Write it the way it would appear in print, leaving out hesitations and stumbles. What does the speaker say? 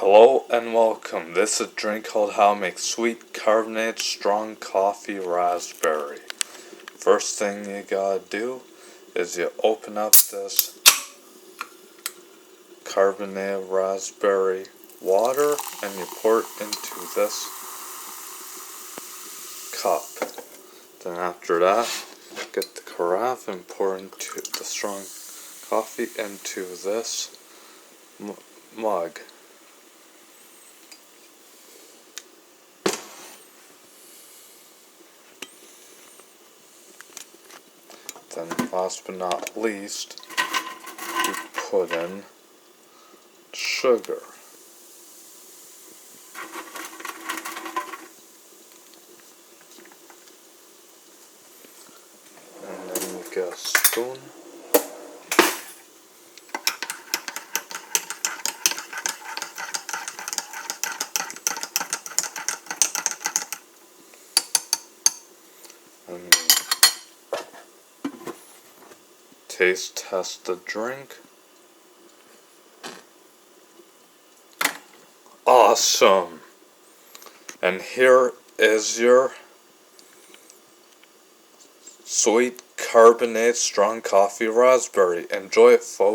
Hello and welcome. This is a drink called How to Make Sweet Carbonated Strong Coffee Raspberry. First thing you gotta do is you open up this carbonated raspberry water and you pour it into this cup. Then after that, get the carafe and pour into the strong coffee into this mug. Then last but not least, you put in sugar. And then you get a spoon. And taste test the drink. Awesome! And here is your sweet carbonated strong coffee raspberry. Enjoy it, folks.